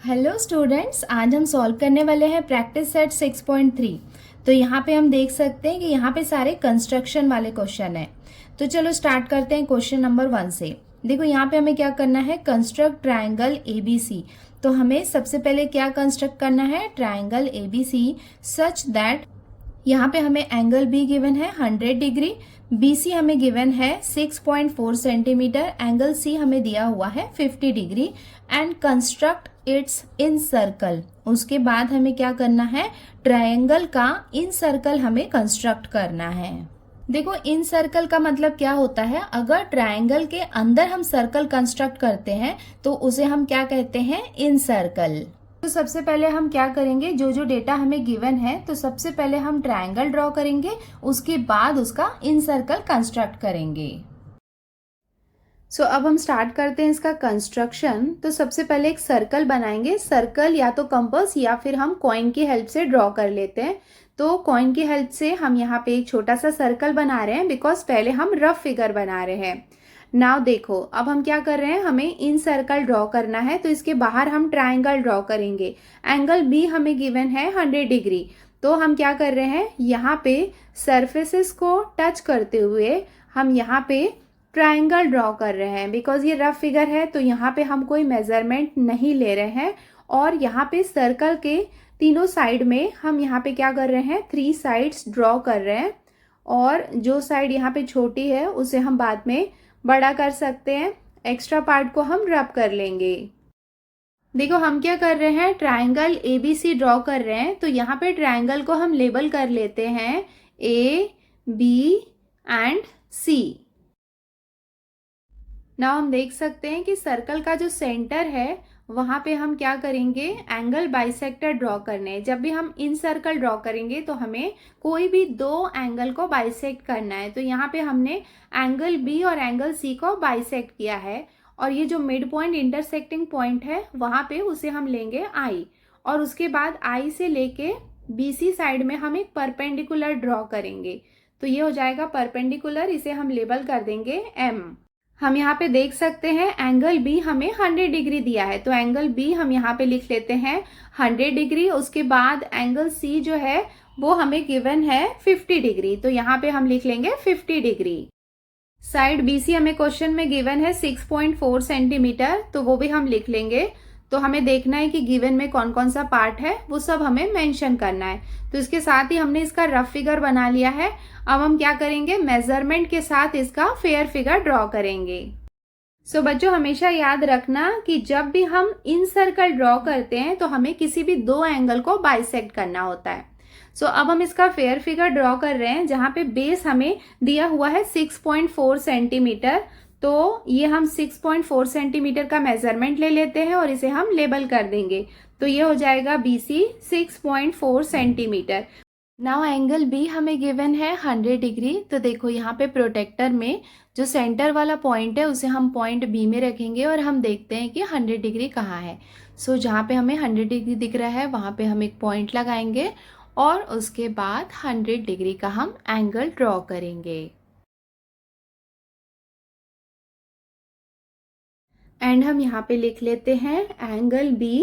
Hello students, आज हम solve करने वाले हैं प्रैक्टिस सेट 6.3। तो यहाँ पे हम देख सकते हैं कि यहाँ पे सारे कंस्ट्रक्शन वाले क्वेश्चन हैं। तो चलो स्टार्ट करते हैं क्वेश्चन नंबर 1 से। देखो यहाँ पे हमें क्या करना है, कंस्ट्रक्ट ट्रायंगल ABC। तो हमें सबसे पहले क्या कंस्ट्रक्ट करना है, ट्रायंगल ABC सच दैट यहाँ पे हमें एंगल बी गिवन है 100 डिग्री, BC हमें गिवन है 6.4 सेंटीमीटर, एंगल सी हमें दिया हुआ है 50 degree and construct its in circle. उसके बाद हमें क्या करना है, ट्रायंगल का इन सर्कल हमें कंस्ट्रक्ट करना है। देखो इन सर्कल का मतलब क्या होता है, अगर ट्रायंगल के अंदर हम सर्कल कंस्ट्रक्ट करते हैं तो उसे हम क्या कहते हैं, इन सर्कल। तो सबसे पहले हम क्या करेंगे, जो जो डेटा हमें गिवन है तो सबसे पहले हम ट्रायंगल ड्रॉ करेंगे, उसके बाद उसका इन सर्कल कंस्ट्रक्ट करेंगे। अब हम स्टार्ट करते हैं इसका कंस्ट्रक्शन। तो सबसे पहले एक सर्कल बनाएंगे। सर्कल या तो कंपास या फिर हम कॉइन की हेल्प से ड्रॉ कर लेते हैं। तो कॉइन की हेल्प से हम यहाँ पे एक छोटा सा सर्कल बना रहे हैं, बिकॉज पहले हम रफ फिगर बना रहे हैं। नाउ देखो अब हम क्या कर रहे हैं, हमें इन सर्कल ड्रॉ करना है। तो इसके बाहर हम ट्रायंगल ड्रॉ करेंगे। एंगल बी हमें गिवन है 100 डिग्री। तो हम क्या कर रहे हैं, यहाँ पे सरफेसेस को टच करते हुए हम यहाँ पे ट्रायंगल ड्रॉ कर रहे हैं। बिकॉज ये रफ फिगर है तो यहाँ पे हम कोई मेजरमेंट नहीं ले रहे हैं। और यहाँ पे सर्कल के तीनों साइड में हम यहाँ पे क्या कर रहे हैं, 3 साइड्स ड्रॉ कर रहे हैं। और जो साइड यहाँ पे छोटी है उसे हम बाद में बड़ा कर सकते हैं। एक्स्ट्रा पार्ट को हम रब कर लेंगे। देखो हम क्या कर रहे हैं, ट्रायंगल ABC ड्रॉ कर रहे हैं। तो यहाँ पे ट्रायंगल को हम लेबल कर लेते हैं AB एंड C। नाउ हम देख सकते हैं कि सर्कल का जो सेंटर है वहां पे हम क्या करेंगे, एंगल बाइसेक्टर ड्रॉ करने। जब भी हम इन सर्कल ड्रॉ करेंगे तो हमें कोई भी 2 एंगल को बाइसेक्ट करना है। तो यहाँ पे हमने एंगल B और एंगल C को बाइसेक्ट किया है। और ये जो मिड पॉइंट इंटरसेक्टिंग पॉइंट है वहां पे उसे हम लेंगे I। और उसके बाद I से लेके BC साइड में हम एक परपेंडिकुलर ड्रॉ करेंगे। तो ये हो जाएगा परपेंडिकुलर, इसे हम लेबल कर देंगे M। हम यहाँ पे देख सकते हैं एंगल बी हमें 100 डिग्री दिया है। तो एंगल बी हम यहाँ पे लिख लेते हैं 100 डिग्री। उसके बाद एंगल सी जो है वो हमें गिवन है 50 डिग्री। तो यहाँ पे हम लिख लेंगे 50 डिग्री। साइड बीसी हमें क्वेश्चन में गिवन है 6.4 सेंटीमीटर, तो वो भी हम लिख लेंगे। तो हमें देखना है कि गिवन में कौन कौन सा पार्ट है वो सब हमें मेंशन करना है। तो इसके साथ ही हमने इसका रफ फिगर बना लिया है। अब हम क्या करेंगे, मेजरमेंट के साथ इसका फेयर फिगर ड्रॉ करेंगे। बच्चों हमेशा याद रखना कि जब भी हम इन सर्कल ड्रॉ करते हैं तो हमें किसी भी 2 एंगल को बाइसेक्ट करना होता है। अब हम इसका फेयर फिगर ड्रॉ कर रहे हैं, जहां पे बेस हमें दिया हुआ है 6.4 सेंटीमीटर। तो ये हम 6.4 सेंटीमीटर का मेजरमेंट ले लेते हैं और इसे हम लेबल कर देंगे। तो ये हो जाएगा BC 6.4 centimetre. Now angle B हमें गिवन है 100 डिग्री। तो देखो यहाँ पे प्रोटेक्टर में जो सेंटर वाला पॉइंट है उसे हम पॉइंट बी में रखेंगे और हम देखते हैं कि 100 डिग्री कहाँ है। जहाँ पे हमें 100 डिग्री दिख रहा है वहाँ पे हम एक पॉइंट लगाएंगे और उसके बाद 100 डिग्री का हम एंगल ड्रॉ करेंगे। एंड हम यहाँ पे लिख लेते हैं एंगल बी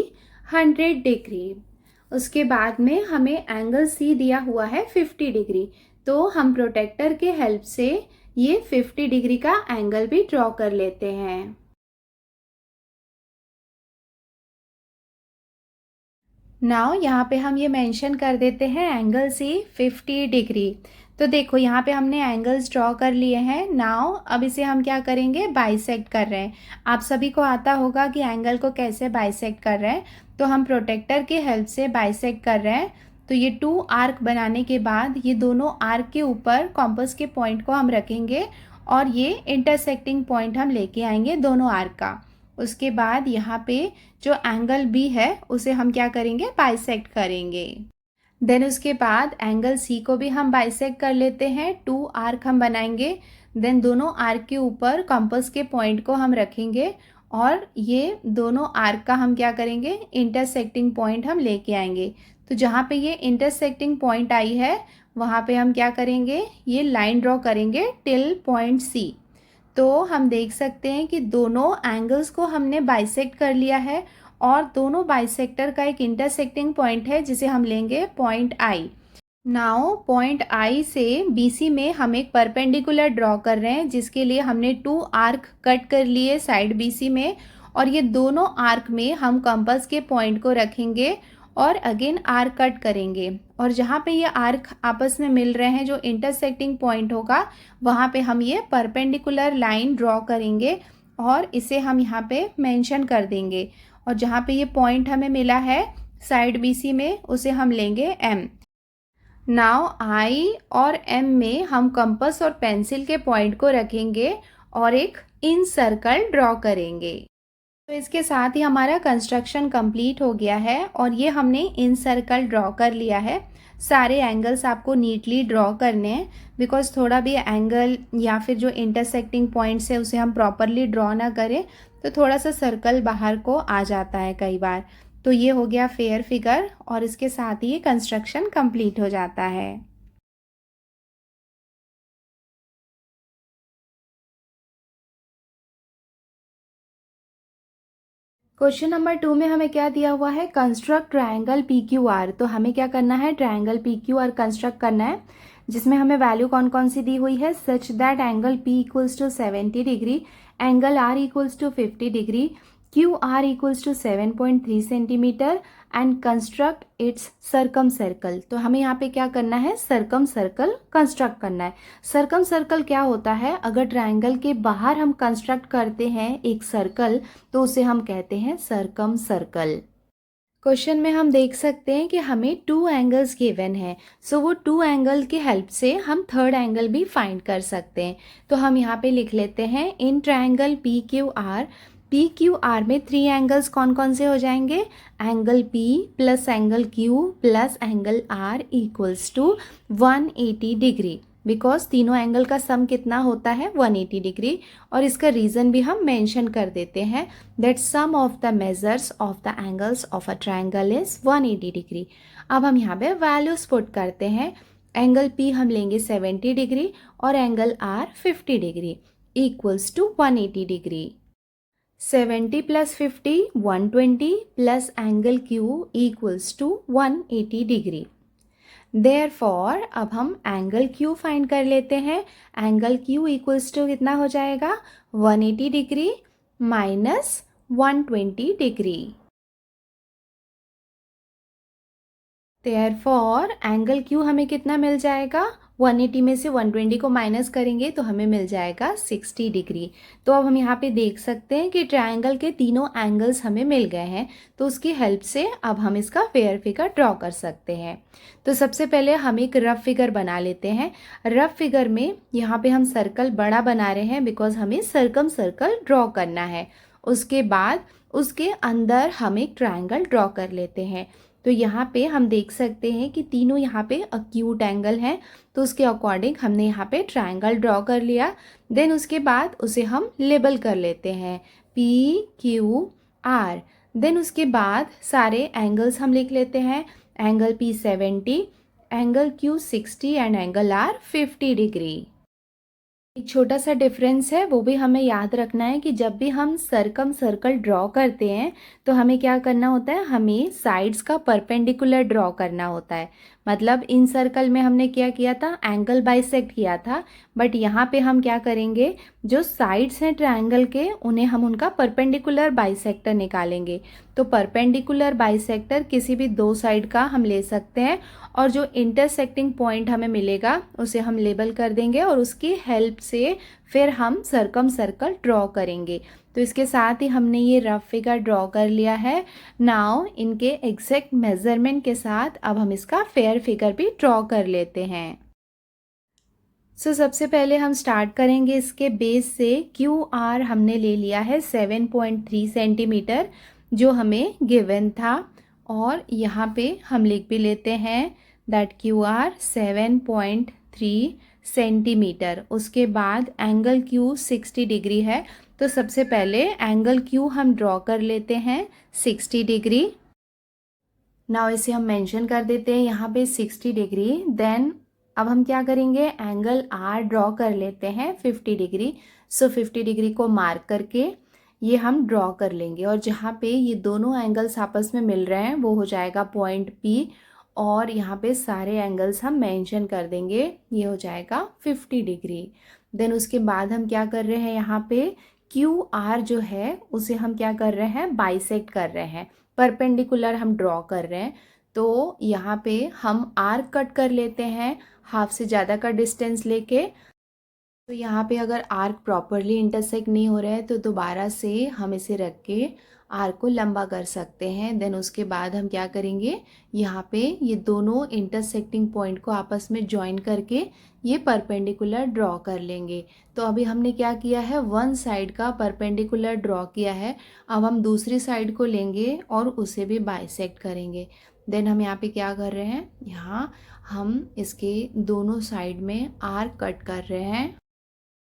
100 डिग्री। उसके बाद में हमें एंगल सी दिया हुआ है 50 डिग्री। तो हम प्रोटेक्टर के हेल्प से ये 50 डिग्री का एंगल भी ड्रॉ कर लेते हैं। नाउ यहाँ पे हम ये मेंशन कर देते हैं एंगल सी 50 डिग्री। तो देखो यहाँ पे हमने एंगल्स ड्रॉ कर लिए हैं। नाउ अब इसे हम क्या करेंगे, बाइसेक्ट कर रहे हैं। आप सभी को आता होगा कि एंगल को कैसे बाइसेक्ट कर रहे हैं। तो हम प्रोटेक्टर के हेल्प से बाइसेक्ट कर रहे हैं। तो ये 2 आर्क बनाने के बाद ये दोनों आर्क के ऊपर कॉम्पस के पॉइंट को हम रखेंगे और ये इंटरसेक्टिंग पॉइंट हम लेके आएंगे दोनों आर्क का। उसके बाद यहाँ पे जो एंगल बी है उसे हम क्या करेंगे, बाइसेक्ट करेंगे। देन उसके बाद एंगल सी को भी हम बाइसेक्ट कर लेते हैं। 2 आर्क हम बनाएंगे। देन दोनों आर्क के ऊपर कंपास के पॉइंट को हम रखेंगे और ये दोनों आर्क का हम क्या करेंगे, इंटरसेक्टिंग पॉइंट हम लेके आएंगे। तो जहाँ पे ये इंटरसेक्टिंग पॉइंट आई है वहाँ पे हम क्या करेंगे, ये लाइन ड्रॉ करेंगे टिल पॉइंट सी। तो हम देख सकते हैं कि दोनों एंगल्स को हमने बाइसेक्ट कर लिया है और दोनों बाइसेक्टर का एक इंटरसेक्टिंग पॉइंट है जिसे हम लेंगे point I. Now point I से बीसी में हम एक परपेंडिकुलर ड्रॉ कर रहे हैं, जिसके लिए हमने 2 आर्क कट कर लिए साइड बीसी में, और ये दोनों आर्क में हम कंपास के पॉइंट को रखेंगे और अगेन आर्क कट करेंगे, और जहाँ पे ये आर्क आपस में मिल रहे हैं, जो इंटरसेक्टिंग पॉइंट होगा, वहाँ पे हम ये परपेंडिकुलर लाइन ड्रॉ करेंगे और इसे हम यहाँ पे मेंशन कर देंगे। और जहाँ पे ये पॉइंट हमें मिला है साइड बीसी में, उसे हम लेंगे एम। नाउ आई और एम में हम कंपास और पेंसिल के पॉइंट को रखेंगे और एक इन सर्कल ड्रॉ करेंगे। तो इसके साथ ही हमारा कंस्ट्रक्शन कंप्लीट हो गया है और ये हमने इन सर्कल ड्रॉ कर लिया है। सारे एंगल्स आपको नीटली ड्रॉ करने हैं, बिकॉज थोड़ा भी एंगल या फिर जो इंटरसेक्टिंग पॉइंट्स है उसे हम प्रॉपरली ड्रॉ ना करें तो थोड़ा सा सर्कल बाहर को आ जाता है कई बार। तो ये हो गया फेयर फिगर और इसके साथ ही कंस्ट्रक्शन कंप्लीट हो जाता है। क्वेश्चन नंबर 2 में हमें क्या दिया हुआ है, construct triangle P Q are. तो हमें क्या करना है, triangle P Q are construct करना है, जिसमें हमें वैल्यू कौन कौन सी दी हुई है, such that angle P equals to 70 degree, angle R equals to 50 degree, Q R equals to 7.3 centimetre and construct its circumcircle. तो हमें यहाँ पे क्या करना है, सर्कम सर्कल कंस्ट्रक्ट करना है। सर्कम सर्कल क्या होता है, अगर ट्रायंगल के बाहर हम कंस्ट्रक्ट करते हैं एक सर्कल तो उसे हम कहते हैं सर्कम सर्कल। क्वेश्चन में हम देख सकते हैं कि हमें 2 एंगल्स गिवन है, सो वो 2 एंगल की हेल्प से हम थर्ड एंगल भी फाइंड कर सकते हैं। तो हम यहाँ पे लिख लेते हैं in triangle P Q R में 3 एंगल्स कौन कौन से हो जाएंगे, angle P plus angle Q plus angle R equals to 180 degree, because तीनों एंगल का सम कितना होता है 180 डिग्री। और इसका रीज़न भी हम मेंशन कर देते हैं, that sum of the measures of the angles of a triangle is 180 degree. अब हम यहाँ पे वैल्यूज पुट करते हैं, एंगल P हम लेंगे 70 डिग्री और angle R 50 degree equals to 180 degree. 70 plus 50 120 plus angle Q equals to 180 degree. Therefore अब हम एंगल Q फाइंड कर लेते हैं। एंगल Q इक्वल्स टू कितना हो जाएगा, 180 degree minus 120 degree. Therefore angle Q हमें कितना मिल जाएगा, 180 में से 120 को माइनस करेंगे तो हमें मिल जाएगा 60 डिग्री। तो अब हम यहाँ पे देख सकते हैं कि ट्रायंगल के तीनों एंगल्स हमें मिल गए हैं, तो उसकी हेल्प से अब हम इसका फेयर फिगर ड्रॉ कर सकते हैं। तो सबसे पहले हम एक रफ फिगर बना लेते हैं। रफ फिगर में यहाँ पे हम सर्कल बड़ा बना रहे हैं बिकॉज हमें सर्कम सर्कल ड्रॉ करना है। उसके बाद उसके अंदर हम एक ट्रायंगल ड्रॉ कर लेते हैं। तो यहाँ पे हम देख सकते हैं कि तीनों यहाँ पे अक्यूट एंगल हैं, तो उसके अकॉर्डिंग हमने यहाँ पे ट्रायंगल ड्रॉ कर लिया। देन उसके बाद उसे हम लेबल कर लेते हैं PQR। देन उसके बाद सारे एंगल्स हम लिख लेते हैं, angle P 70, angle Q 60 and angle R 50 degree. एक छोटा सा डिफरेंस है, वो भी हमें याद रखना है कि जब भी हम सर्कम सर्कल ड्रॉ करते हैं तो हमें क्या करना होता है, हमें साइड्स का परपेंडिकुलर ड्रॉ करना होता है। मतलब इन सर्कल में हमने क्या किया था, एंगल बाइसेक्ट किया था, बट यहाँ पे हम क्या करेंगे, जो साइड्स हैं ट्रायंगल के उन्हें हम उनका परपेंडिकुलर बाइसेक्टर निकालेंगे। तो परपेंडिकुलर बाइसेक्टर किसी भी 2 साइड का हम ले सकते हैं और जो इंटरसेक्टिंग पॉइंट हमें मिलेगा उसे हम लेबल कर देंगे और उसकी हेल्प से फिर हम सर्कम सर्कल ड्रॉ करेंगे। तो इसके साथ ही हमने ये रफ फिगर ड्रॉ कर लिया है। नाउ इनके एग्जैक्ट मेजरमेंट के साथ अब हम इसका फेयर फिगर भी ड्रॉ कर लेते हैं। सबसे पहले हम स्टार्ट करेंगे इसके बेस से। QR हमने ले लिया है 7.3 सेंटीमीटर जो हमें गिवन था, और यहाँ पे हम लिख भी लेते हैं दैट QR 7.3 सेंटीमीटर। उसके बाद एंगल Q 60 डिग्री है, तो सबसे पहले एंगल Q हम ड्रॉ कर लेते हैं 60 डिग्री। नाउ इसे हम मेंशन कर देते हैं यहाँ पे 60 डिग्री। देन अब हम क्या करेंगे, एंगल R ड्रॉ कर लेते हैं 50 डिग्री। 50 डिग्री को मार्क करके ये हम ड्रॉ कर लेंगे। और जहाँ पे ये दोनों एंगल्स आपस में मिल रहे हैं वो हो जाएगा पॉइंट P, और यहाँ पे सारे एंगल्स हम मेंशन कर देंगे, ये हो जाएगा 50 डिग्री। देन उसके बाद हम क्या कर रहे हैं, यहाँ पे QR जो है उसे हम क्या कर रहे हैं, बाइसेक्ट कर रहे हैं, परपेंडिकुलर हम ड्रॉ कर रहे हैं। तो यहाँ पे हम आर्क कट कर लेते हैं हाफ से ज़्यादा का डिस्टेंस लेके। तो यहाँ पे अगर आर्क प्रॉपरली इंटरसेक्ट नहीं हो रहा है तो दोबारा से हम इसे रख के आर्क को लंबा कर सकते हैं। देन उसके बाद हम क्या करेंगे, यहाँ पे ये दोनों इंटरसेक्टिंग पॉइंट को आपस में ज्वाइन करके ये परपेंडिकुलर ड्रॉ कर लेंगे। तो अभी हमने क्या किया है, वन साइड का परपेंडिकुलर ड्रॉ किया है। अब हम दूसरी साइड को लेंगे और उसे भी बाइसेक्ट करेंगे। देन हम यहाँ पे क्या कर रहे हैं, यहाँ हम इसके दोनों साइड में आर्क कट कर रहे हैं।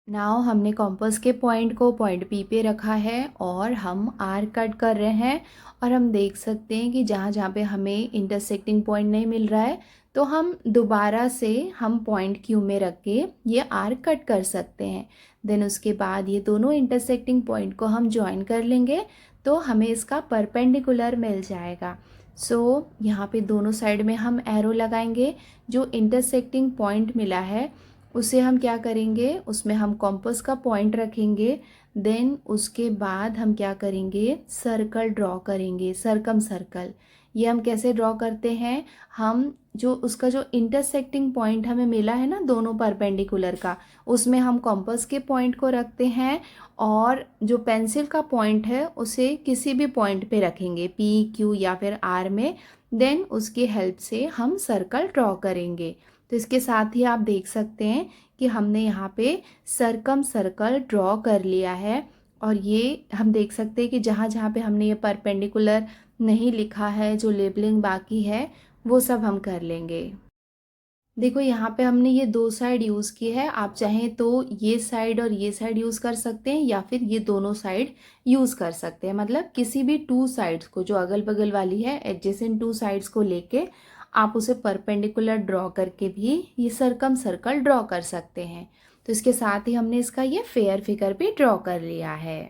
नाउ हमने कॉम्पास के पॉइंट को पॉइंट P पे रखा है और हम आर्क कट कर रहे हैं। और हम देख सकते हैं कि जहाँ जहाँ पे हमें इंटरसेक्टिंग पॉइंट नहीं मिल रहा है तो हम दोबारा से हम पॉइंट Q में रख के ये आर्क कट कर सकते हैं। देन उसके बाद ये दोनों इंटरसेक्टिंग पॉइंट को हम ज्वाइन कर लेंगे तो हमें इसका परपेंडिकुलर मिल जाएगा। सो यहाँ पे दोनों साइड में हम एरो लगाएंगे। जो इंटरसेक्टिंग पॉइंट मिला है उसे हम क्या करेंगे, उसमें हम कॉम्पास का पॉइंट रखेंगे। देन उसके बाद हम क्या करेंगे, सर्कल ड्रॉ करेंगे, सरकम सर्कल। ये हम कैसे ड्रॉ करते हैं, हम जो उसका जो इंटरसेक्टिंग पॉइंट हमें मिला है ना दोनों परपेंडिकुलर का, उसमें हम कॉम्पास के पॉइंट को रखते हैं और जो पेंसिल का पॉइंट है उसे किसी भी पॉइंट पे रखेंगे, P, Q या फिर R में। देन उसकी हेल्प से हम सर्कल ड्रॉ करेंगे। तो इसके साथ ही आप देख सकते हैं कि हमने यहाँ पे सरकम सर्कल ड्रॉ कर लिया है। और ये हम देख सकते हैं कि जहाँ जहाँ पे हमने ये परपेंडिकुलर नहीं लिखा है, जो लेबलिंग बाकी है वो सब हम कर लेंगे। देखो यहाँ पे हमने ये दो साइड यूज़ की है, आप चाहें तो ये साइड और ये साइड यूज़ कर सकते हैं या फिर ये दोनों साइड यूज़ कर सकते हैं। मतलब किसी भी टू साइड्स को, जो अगल बगल वाली है एडजेसेंट टू साइड्स को लेके आप उसे परपेंडिकुलर ड्रॉ करके भी ये सरकम सर्कल ड्रॉ कर सकते हैं। तो इसके साथ ही हमने इसका ये फेयर फिगर भी ड्रॉ कर लिया है।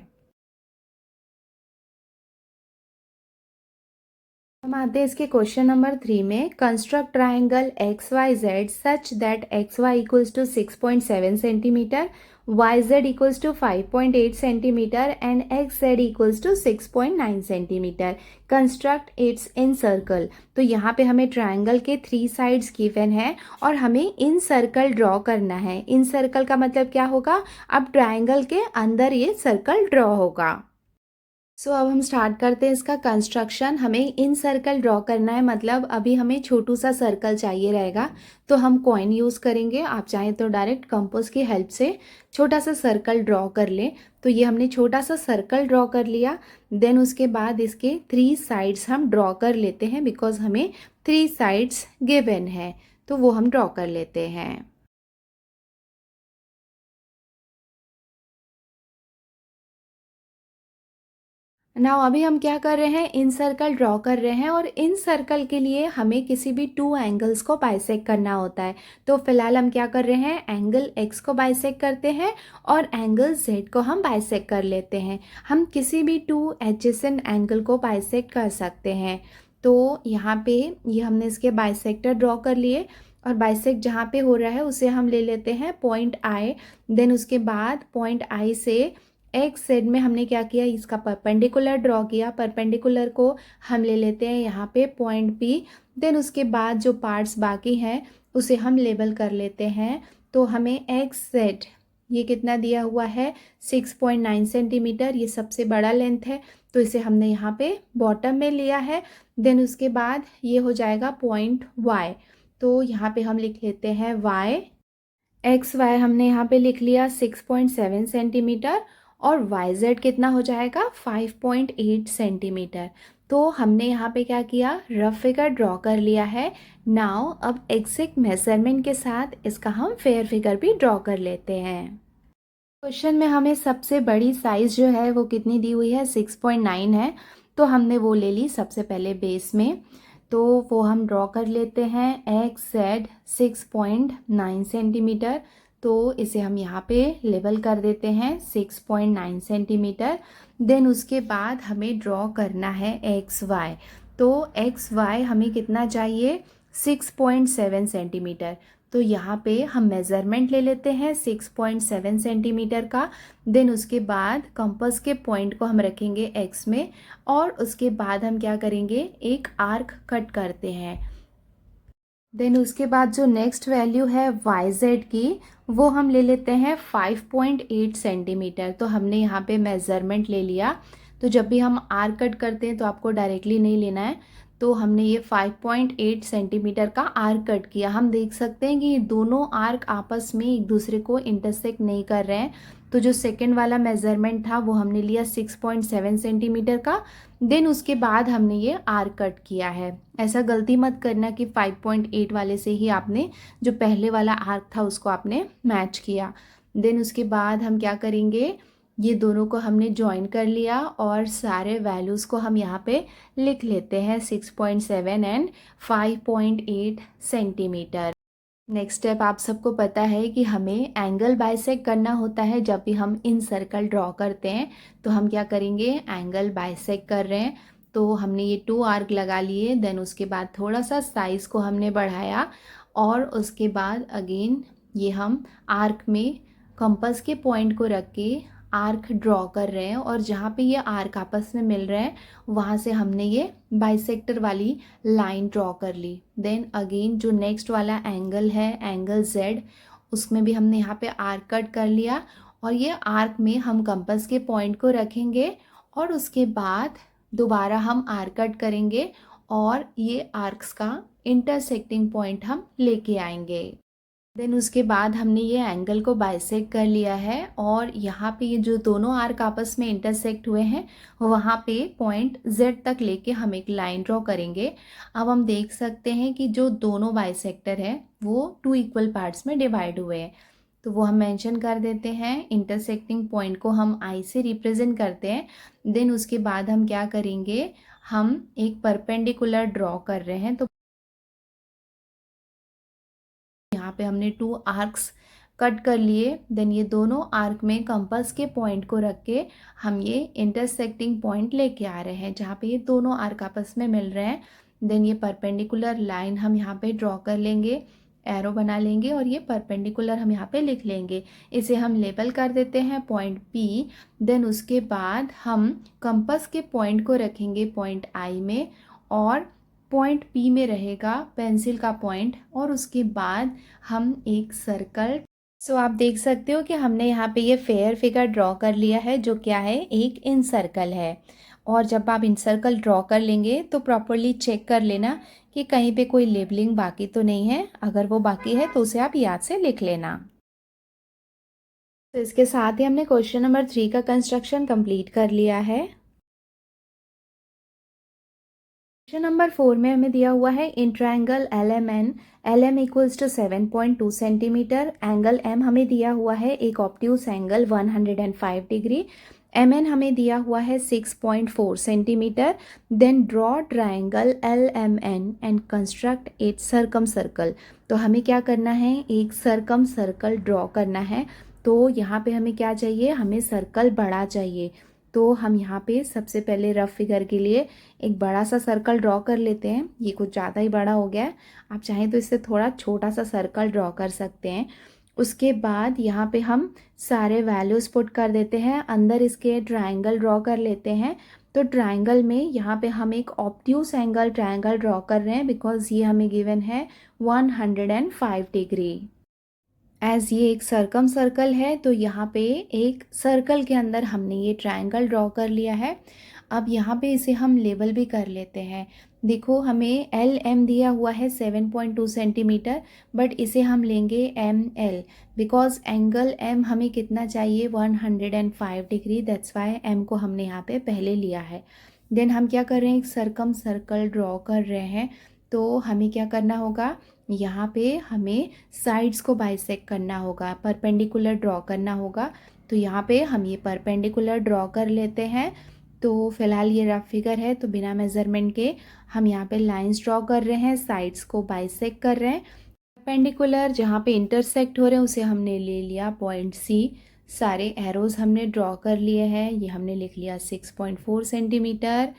हम आते हैं इसके क्वेश्चन नंबर 3 में। Construct triangle XYZ such that XY equals to 6.7 centimetre, YZ equals to 5.8 centimetre and XZ equals to 6.9 centimetre. Construct its incircle. तो यहाँ पे हमें ट्राइंगल के 3 साइड्स गिवन है और हमें इन सर्कल ड्रॉ करना है। इन सर्कल का मतलब क्या होगा, अब ट्राइंगल के अंदर ये सर्कल ड्रॉ होगा। सो अब हम स्टार्ट करते हैं इसका कंस्ट्रक्शन। हमें इन सर्कल ड्रॉ करना है, मतलब अभी हमें छोटू सा सर्कल चाहिए रहेगा तो हम कॉइन यूज़ करेंगे। आप चाहें तो डायरेक्ट कंपास की हेल्प से छोटा सा सर्कल ड्रॉ कर लें। तो ये हमने छोटा सा सर्कल ड्रॉ कर लिया। देन उसके बाद इसके 3 साइड्स हम ड्रॉ कर लेते हैं, बिकॉज हमें 3 साइड्स गिवन है तो वो हम ड्रॉ कर लेते हैं। नाउ अभी हम क्या कर रहे हैं, इन सर्कल ड्रॉ कर रहे हैं और इन सर्कल के लिए हमें किसी भी 2 एंगल्स को बाइसेक्ट करना होता है। तो फिलहाल हम क्या कर रहे हैं, एंगल X को बाइसेक्ट करते हैं और एंगल Z को हम बाइसेक्ट कर लेते हैं। हम किसी भी 2 एडजेसेंट एंगल को बाइसेक्ट कर सकते हैं। तो यहाँ पे ये हमने इसके बाइसेक्टर ड्रॉ कर लिए और बाइसेक्ट जहाँ पे हो रहा है उसे हम ले लेते हैं पॉइंट I। देन उसके बाद पॉइंट I से XZ में हमने क्या किया, इसका परपेंडिकुलर ड्रॉ किया। परपेंडिकुलर को हम ले लेते हैं यहाँ पे पॉइंट P। देन उसके बाद जो पार्ट्स बाकी हैं उसे हम लेबल कर लेते हैं। तो हमें XZ ये कितना दिया हुआ है, 6.9 सेंटीमीटर, ये सबसे बड़ा लेंथ है तो इसे हमने यहाँ पे बॉटम में लिया है। देन उसके बाद ये हो जाएगा पॉइंट Y। तो यहाँ पे हम लिख लेते हैं Y। XY हमने यहाँ पे लिख लिया 6.7 सेंटीमीटर और YZ कितना हो जाएगा, 5.8 सेंटीमीटर। तो हमने यहाँ पे क्या किया, रफ फिगर ड्रॉ कर लिया है। नाउ अब एग्जैक्ट मेजरमेंट के साथ इसका हम फेयर फिगर भी ड्रॉ कर लेते हैं। क्वेश्चन में हमें सबसे बड़ी साइज़ जो है वो कितनी दी हुई है, 6.9 है। तो हमने वो ले ली सबसे पहले बेस में, तो वो हम ड्रॉ कर लेते हैं। XZ 6.9 centimetre. तो इसे हम यहाँ पे लेबल कर देते हैं 6.9 सेंटीमीटर। देन उसके बाद हमें ड्रॉ करना है एक्स वाई। तो एक्स वाई हमें कितना चाहिए, 6.7 सेंटीमीटर। तो यहाँ पे हम मेज़रमेंट ले लेते हैं 6.7 सेंटीमीटर का। देन उसके बाद कंपास के पॉइंट को हम रखेंगे एक्स में, और उसके बाद हम क्या करेंगे, एक आर्क कट करते हैं। देन उसके बाद जो नेक्स्ट वैल्यू है वाई जेड की, वो हम ले लेते हैं 5.8 सेंटीमीटर। तो हमने यहाँ पे मेज़रमेंट ले लिया। तो जब भी हम आर्क कट करते हैं तो आपको डायरेक्टली नहीं लेना है। तो हमने ये 5.8 सेंटीमीटर का आर्क कट किया। हम देख सकते हैं कि ये दोनों आर्क आपस में एक दूसरे को इंटरसेक्ट नहीं कर रहे हैं। तो जो सेकेंड वाला मेज़रमेंट था वो हमने लिया 6.7 सेंटीमीटर का। देन उसके बाद हमने ये आर्क कट किया है। ऐसा गलती मत करना कि 5.8 वाले से ही आपने जो पहले वाला आर्क था उसको आपने मैच किया। देन उसके बाद हम क्या करेंगे, ये दोनों को हमने ज्वाइन कर लिया और सारे वैल्यूज़ को हम यहाँ पे लिख लेते हैं 6.7 एंड 5.8 सेंटीमीटर। नेक्स्ट स्टेप आप सबको पता है कि हमें एंगल बाइसेक्ट करना होता है। जब भी हम इन सर्कल ड्रॉ करते हैं तो हम क्या करेंगे, एंगल बाइसेक्ट कर रहे हैं। तो हमने ये 2 आर्क लगा लिए। देन उसके बाद थोड़ा सा साइज़ को हमने बढ़ाया, और उसके बाद अगेन ये हम आर्क में कंपास के पॉइंट को रख के आर्क ड्रॉ कर रहे हैं, और जहाँ पे ये आर्क आपस में मिल रहे हैं वहाँ से हमने ये बाइसेक्टर वाली लाइन ड्रॉ कर ली। देन अगेन जो नेक्स्ट वाला एंगल है, एंगल जेड, उसमें भी हमने यहाँ पे आर्क कट कर लिया, और ये आर्क में हम कंपास के पॉइंट को रखेंगे, और उसके बाद दोबारा हम आर्क कट करेंगे, और ये आर्क्स का इंटरसेक्टिंग पॉइंट हम लेके आएंगे। देन उसके बाद हमने ये एंगल को बाइसेक्ट कर लिया है, और यहाँ पे ये जो दोनों आर्क आपस में इंटरसेक्ट हुए हैं वहाँ पे पॉइंट Z तक लेके हम एक लाइन ड्रॉ करेंगे। अब हम देख सकते हैं कि जो दोनों बाइसेक्टर है वो 2 इक्वल पार्ट्स में डिवाइड हुए हैं। तो वो हम मेंशन कर देते हैं। इंटरसेक्टिंग पॉइंट को हम आई से रिप्रेजेंट करते हैं। देन उसके बाद हम क्या करेंगे, हम एक परपेंडिकुलर ड्रॉ कर रहे हैं। तो यहाँ पे हमने 2 आर्क्स कट कर लिए। देन ये दोनों आर्क में कंपास के पॉइंट को रख के हम ये इंटरसेक्टिंग पॉइंट लेके आ रहे हैं जहाँ पे ये दोनों आर्क आपस में मिल रहे हैं। देन ये परपेंडिकुलर लाइन हम यहाँ पे ड्रॉ कर लेंगे, एरो बना लेंगे, और ये परपेंडिकुलर हम यहाँ पे लिख लेंगे। इसे हम लेबल कर देते हैं पॉइंट P। देन उसके बाद हम कंपास के पॉइंट को रखेंगे पॉइंट I में, और पॉइंट P में रहेगा पेंसिल का पॉइंट, और उसके बाद हम एक सर्कल। सो आप देख सकते हो कि हमने यहाँ पे ये फेयर फिगर ड्रॉ कर लिया है, जो क्या है, एक इन सर्कल है। और जब आप इन सर्कल ड्रॉ कर लेंगे तो प्रॉपरली चेक कर लेना कि कहीं पे कोई लेबलिंग बाकी तो नहीं है। अगर वो बाकी है तो उसे आप याद से लिख लेना। तो इसके साथ ही हमने क्वेश्चन नंबर 3 का कंस्ट्रक्शन कंप्लीट कर लिया है। क्वेश्चन नंबर 4 में हमें दिया हुआ है in triangle L M equals to 7.2 centimetre. Angle M हमें दिया हुआ है एक obtuse angle 105 degree. M N हमें दिया हुआ है 6.4 centimetre. Then draw triangle L M N and construct at circumcircle. तो हमें क्या करना है, एक सर्कम सर्कल ड्रॉ करना है। तो यहाँ पे हमें क्या चाहिए, हमें सर्कल बड़ा चाहिए। तो हम यहाँ पे सबसे पहले रफ फिगर के लिए एक बड़ा सा सर्कल ड्रॉ कर लेते हैं। ये कुछ ज़्यादा ही बड़ा हो गया है, आप चाहें तो इससे थोड़ा छोटा सा सर्कल ड्रॉ कर सकते हैं। उसके बाद यहाँ पे हम सारे वैल्यूज़ पुट कर देते हैं। अंदर इसके ट्रायंगल ड्रॉ कर लेते हैं। तो ट्रायंगल में यहाँ पे हम एक ऑब्ट्यूस एंगल ट्रायंगल ड्रॉ कर रहे हैं, बिकॉज ये हमें गिवन है 105 डिग्री। एज ये एक सर्कम सर्कल है तो यहाँ पे एक सर्कल के अंदर हमने ये ट्रायंगल ड्रॉ कर लिया है। अब यहाँ पे इसे हम लेबल भी कर लेते हैं। देखो हमें एल एम दिया हुआ है 7.2 सेंटीमीटर, बट इसे हम लेंगे M L, because angle M हमें कितना चाहिए, 105 डिग्री। दैट्स वाई एम को हमने यहाँ पे पहले लिया है। देन हम क्या कर रहे हैं, एक सर्कम सर्कल ड्रॉ कर रहे हैं। तो हमें क्या करना होगा, यहाँ पे हमें साइड्स को बाइसेक्ट करना होगा, परपेंडिकुलर ड्रॉ करना होगा। तो यहाँ पे हम ये परपेंडिकुलर ड्रॉ कर लेते हैं। तो फिलहाल ये रफ फिगर है, तो बिना मेज़रमेंट के हम यहाँ पे लाइंस ड्रॉ कर रहे हैं, साइड्स को बाइसेक्ट कर रहे हैं। परपेंडिकुलर जहाँ पे इंटरसेक्ट हो रहे हैं उसे हमने ले लिया पॉइंट सी। सारे एरोज हमने ड्रॉ कर लिए हैं, ये हमने लिख लिया 6.4 सेंटीमीटर।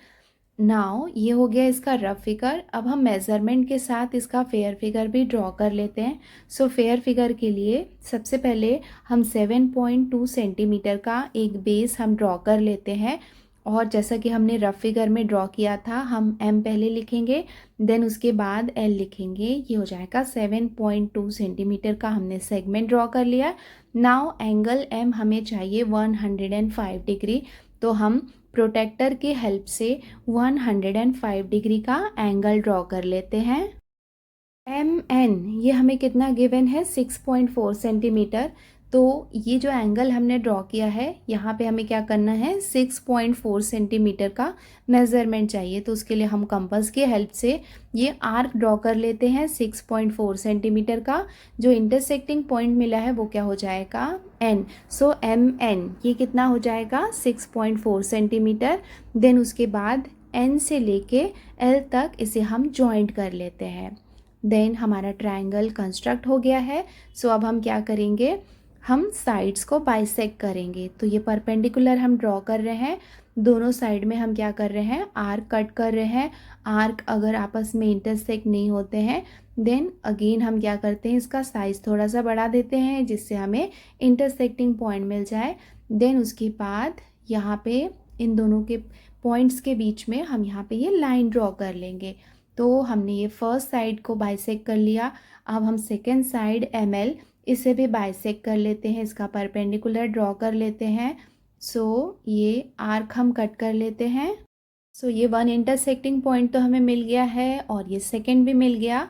नाउ ये हो गया इसका रफ फिगर। अब हम मेज़रमेंट के साथ इसका फेयर फिगर भी ड्रॉ कर लेते हैं। सो फेयर फिगर के लिए सबसे पहले हम 7.2 सेंटीमीटर का एक बेस हम ड्रॉ कर लेते हैं। और जैसा कि हमने रफ फिगर में ड्रॉ किया था, हम एम पहले लिखेंगे, देन उसके बाद एल लिखेंगे। ये हो जाएगा 7.2 सेंटीमीटर का हमने सेगमेंट ड्रॉ कर लिया। नाउ एंगल एम हमें चाहिए 105 डिग्री, तो हम प्रोटेक्टर की हेल्प से 105 डिग्री का एंगल ड्रॉ कर लेते हैं। एम एन ये हमें कितना गिवन है, 6.4 सेंटीमीटर। तो ये जो एंगल हमने ड्रॉ किया है, यहाँ पे हमें क्या करना है, 6.4 सेंटीमीटर का मेज़रमेंट चाहिए। तो उसके लिए हम कंपास की हेल्प से ये आर्क ड्रॉ कर लेते हैं 6.4 सेंटीमीटर का। जो इंटरसेक्टिंग पॉइंट मिला है वो क्या हो जाएगा, एन। सो एम एन ये कितना हो जाएगा, 6.4 सेंटीमीटर। देन उसके बाद एन से लेके एल तक इसे हम जॉइंट कर लेते हैं। देन हमारा ट्रायंगल कंस्ट्रक्ट हो गया है। सो अब हम क्या करेंगे, हम साइड्स को बाइसेक्ट करेंगे। तो ये परपेंडिकुलर हम ड्रॉ कर रहे हैं, दोनों साइड में हम क्या कर रहे हैं, आर्क कट कर रहे हैं। आर्क अगर आपस में इंटरसेक्ट नहीं होते हैं, देन अगेन हम क्या करते हैं, इसका साइज़ थोड़ा सा बढ़ा देते हैं जिससे हमें इंटरसेक्टिंग पॉइंट मिल जाए। देन उसके बाद यहाँ पे इन दोनों के पॉइंट्स के बीच में हम यहाँ पे ये लाइन ड्रॉ कर लेंगे। तो हमने ये फर्स्ट साइड को बाइसेक्ट कर लिया। अब हम सेकेंड साइड एम एल इसे भी बाइसेक्ट कर लेते हैं, इसका परपेंडिकुलर ड्रॉ कर लेते हैं। सो ये आर्क हम कट कर लेते हैं। सो ये वन इंटरसेक्टिंग पॉइंट तो हमें मिल गया है और ये सेकेंड भी मिल गया।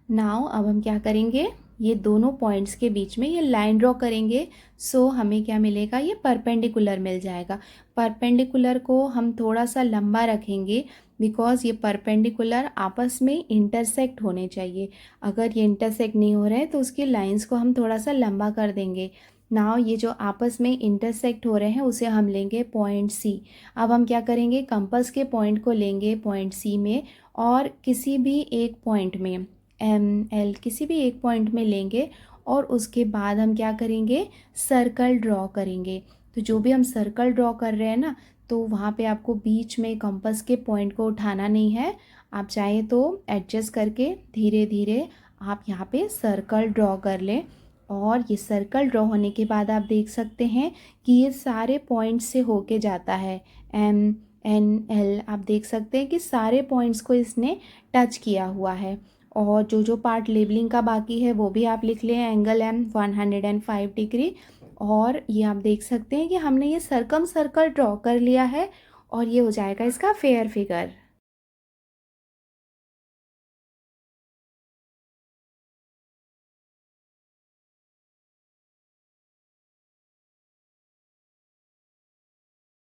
नाउ अब हम क्या करेंगे, ये दोनों पॉइंट्स के बीच में ये लाइन ड्रॉ करेंगे। सो हमें क्या मिलेगा, ये परपेंडिकुलर मिल जाएगा। परपेंडिकुलर को हम थोड़ा सा लंबा रखेंगे बिकॉज ये परपेंडिकुलर आपस में इंटरसेक्ट होने चाहिए। अगर ये इंटरसेक्ट नहीं हो रहे हैं तो उसकी लाइंस को हम थोड़ा सा लंबा कर देंगे। नाउ ये जो आपस में इंटरसेक्ट हो रहे हैं उसे हम लेंगे पॉइंट सी। अब हम क्या करेंगे, कंपास के पॉइंट को लेंगे पॉइंट सी में और किसी भी एक पॉइंट में, एम एल किसी भी एक पॉइंट में लेंगे और उसके बाद हम क्या करेंगे, सर्कल ड्रॉ करेंगे। तो जो भी हम सर्कल ड्रॉ कर रहे हैं ना, तो वहाँ पे आपको बीच में कंपास के पॉइंट को उठाना नहीं है। आप चाहे तो एडजस्ट करके धीरे धीरे आप यहाँ पे सर्कल ड्रॉ कर लें। और ये सर्कल ड्रॉ होने के बाद आप देख सकते हैं कि ये सारे पॉइंट से होके जाता है, एम एन एल। आप देख सकते हैं कि सारे पॉइंट्स को इसने टच किया हुआ है। और जो जो पार्ट लेबलिंग का बाकी है वो भी आप लिख लें, एंगल एम 105 डिग्री। और ये आप देख सकते हैं कि हमने ये सर्कम सर्कल ड्रॉ कर लिया है और ये हो जाएगा इसका फेयर फिगर।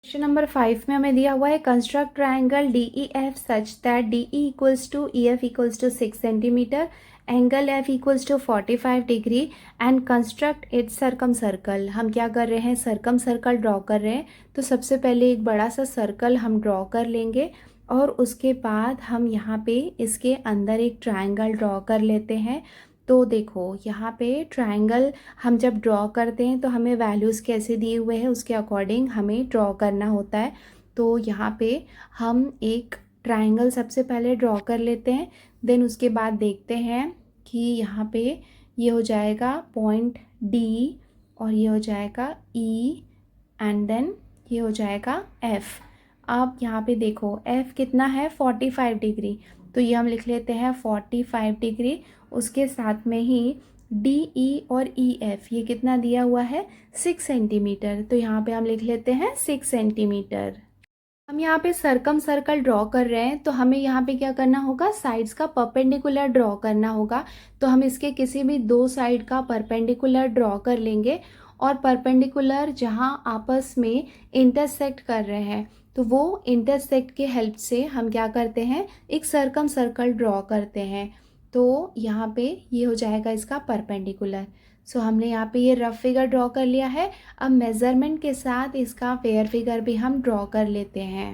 क्वेश्चन नंबर 5 में हमें दिया हुआ है, construct triangle D E F such that D E equals to E F equals to 6 centimetre, angle F equals to 45 degree and construct its circumcircle. हम क्या कर रहे हैं, सर्कम सर्कल ड्रॉ कर रहे हैं। तो सबसे पहले एक बड़ा सा सर्कल हम ड्रॉ कर लेंगे और उसके बाद हम यहाँ पे इसके अंदर एक ट्राइंगल ड्रॉ कर लेते हैं। तो देखो यहाँ पे ट्राइंगल हम जब ड्रॉ करते हैं तो हमें वैल्यूज़ कैसे दिए हुए हैं उसके अकॉर्डिंग हमें ड्रॉ करना होता है। तो यहाँ पे हम एक ट्राइंगल सबसे पहले ड्रॉ कर लेते हैं। देन उसके बाद देखते हैं कि यहाँ पे ये हो जाएगा पॉइंट डी और ये हो जाएगा ई एंड देन ये हो जाएगा एफ़। आप यहाँ पे देखो एफ़ कितना है, 45 डिग्री। तो ये हम लिख लेते हैं 45 डिग्री। उसके साथ में ही डी ई और ई एफ ये कितना दिया हुआ है, 6 सेंटीमीटर। तो यहाँ पे हम लिख लेते हैं 6 सेंटीमीटर। हम यहाँ पे सर्कम सर्कल ड्रॉ कर रहे हैं तो हमें यहाँ पे क्या करना होगा, साइड्स का परपेंडिकुलर ड्रॉ करना होगा। तो हम इसके किसी भी दो साइड का परपेंडिकुलर ड्रॉ कर लेंगे और परपेंडिकुलर जहाँ आपस में इंटरसेक्ट कर रहे हैं तो वो इंटरसेक्ट के हेल्प से हम क्या करते हैं, एक सर्कम सर्कल ड्रॉ करते हैं। तो यहाँ पे ये हो जाएगा इसका परपेंडिकुलर। सो हमने यहाँ पे ये रफ फिगर ड्रॉ कर लिया है। अब मेज़रमेंट के साथ इसका फेयर फिगर भी हम ड्रॉ कर लेते हैं।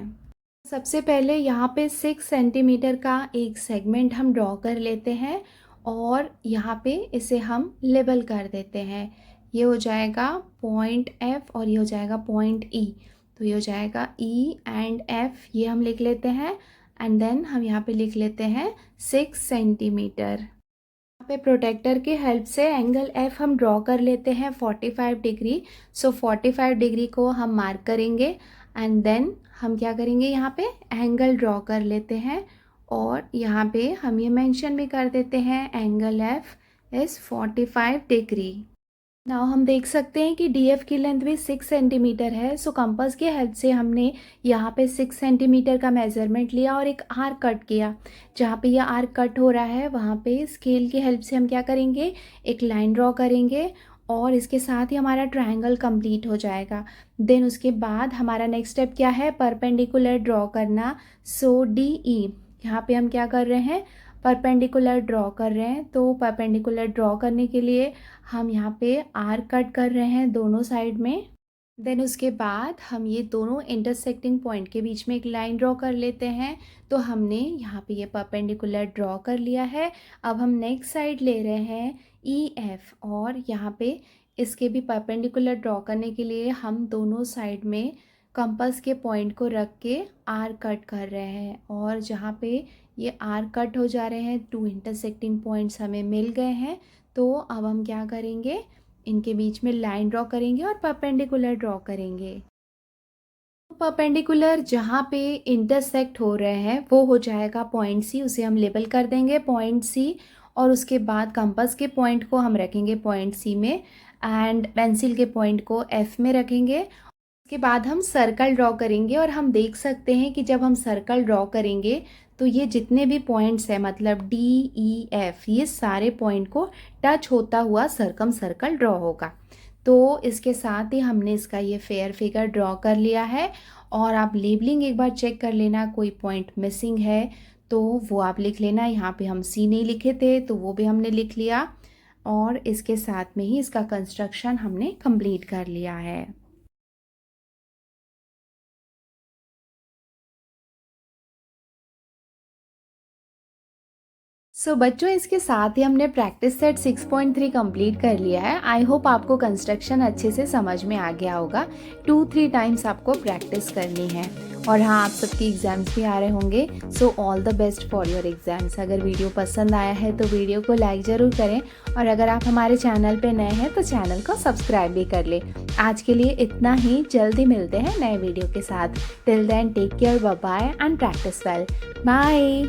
सबसे पहले यहाँ पे 6 सेंटीमीटर का एक सेगमेंट हम ड्रॉ कर लेते हैं और यहाँ पे इसे हम लेबल कर देते हैं। ये हो जाएगा पॉइंट F और ये हो जाएगा पॉइंट E। तो ये हो जाएगा E एंड F, ये हम लिख लेते हैं। एंड देन हम यहाँ पे लिख लेते हैं 6 सेंटीमीटर। यहाँ पे प्रोटेक्टर की हेल्प से एंगल F हम ड्रॉ कर लेते हैं 45 डिग्री। सो 45 डिग्री को हम मार्क करेंगे एंड देन हम क्या करेंगे, यहाँ पे एंगल ड्रॉ कर लेते हैं और यहाँ पे हम ये मेंशन भी कर देते हैं angle F is 45 degree. Now हम देख सकते हैं कि DF की लेंथ भी 6 सेंटीमीटर है। सो कंपास की हेल्प से हमने यहाँ पे 6 सेंटीमीटर का मेज़रमेंट लिया और एक आर्क कट किया। जहाँ पे ये आर्क कट हो रहा है वहाँ पे स्केल की हेल्प से हम क्या करेंगे, एक लाइन ड्रॉ करेंगे और इसके साथ ही हमारा ट्रायंगल कंप्लीट हो जाएगा। देन उसके बाद हमारा नेक्स्ट स्टेप क्या है, परपेंडिकुलर ड्रॉ करना। सो DE यहाँ पे हम क्या कर रहे हैं, परपेंडिकुलर ड्रॉ कर रहे हैं। तो परपेंडिकुलर ड्रॉ करने के लिए हम यहाँ पे आर्क कट कर रहे हैं दोनों साइड में। देन उसके बाद हम ये दोनों इंटरसेक्टिंग पॉइंट के बीच में एक लाइन ड्रॉ कर लेते हैं। तो हमने यहाँ पे ये परपेंडिकुलर ड्रॉ कर लिया है। अब हम नेक्स्ट साइड ले रहे हैं EF और यहाँ पे इसके भी परपेंडिकुलर ड्रॉ करने के लिए हम दोनों साइड में कंपास के पॉइंट को रख के आर्क कट कर रहे हैं। और जहाँ पे ये आर्क कट हो जा रहे हैं, टू इंटरसेक्टिंग पॉइंट्स हमें मिल गए हैं। तो अब हम क्या करेंगे, इनके बीच में लाइन ड्रॉ करेंगे और परपेंडिकुलर ड्रॉ करेंगे। परपेंडिकुलर जहाँ पे इंटरसेक्ट हो रहे हैं वो हो जाएगा पॉइंट C, उसे हम लेबल कर देंगे पॉइंट C। और उसके बाद कंपास के पॉइंट को हम रखेंगे पॉइंट C में एंड पेंसिल के पॉइंट को F में रखेंगे। उसके बाद हम सर्कल ड्रॉ करेंगे और हम देख सकते हैं कि जब हम सर्कल ड्रॉ करेंगे तो ये जितने भी पॉइंट्स हैं मतलब DEF, ये सारे पॉइंट को टच होता हुआ सर्कम सर्कल ड्रॉ होगा। तो इसके साथ ही हमने इसका ये फेयर फिगर ड्रॉ कर लिया है। और आप लेबलिंग एक बार चेक कर लेना, कोई पॉइंट मिसिंग है तो वो आप लिख लेना। यहाँ पे हम C नहीं लिखे थे तो वो भी हमने लिख लिया और इसके साथ में ही इसका कंस्ट्रक्शन हमने कंप्लीट कर लिया है। सो बच्चों, इसके साथ ही हमने प्रैक्टिस सेट 6.3 कंप्लीट कर लिया है। आई होप आपको कंस्ट्रक्शन अच्छे से समझ में आ गया होगा। 2-3 टाइम्स आपको प्रैक्टिस करनी है। और हाँ, आप सबके एग्ज़ाम्स भी आ रहे होंगे। So all the best for your exams. अगर वीडियो पसंद आया है तो वीडियो को लाइक ज़रूर करें और अगर आप हमारे चैनल पे नए हैं तो चैनल को सब्सक्राइब भी कर लें। आज के लिए इतना ही, जल्दी मिलते हैं नए वीडियो के साथ। Till then take care, bye bye and practise well. Bye.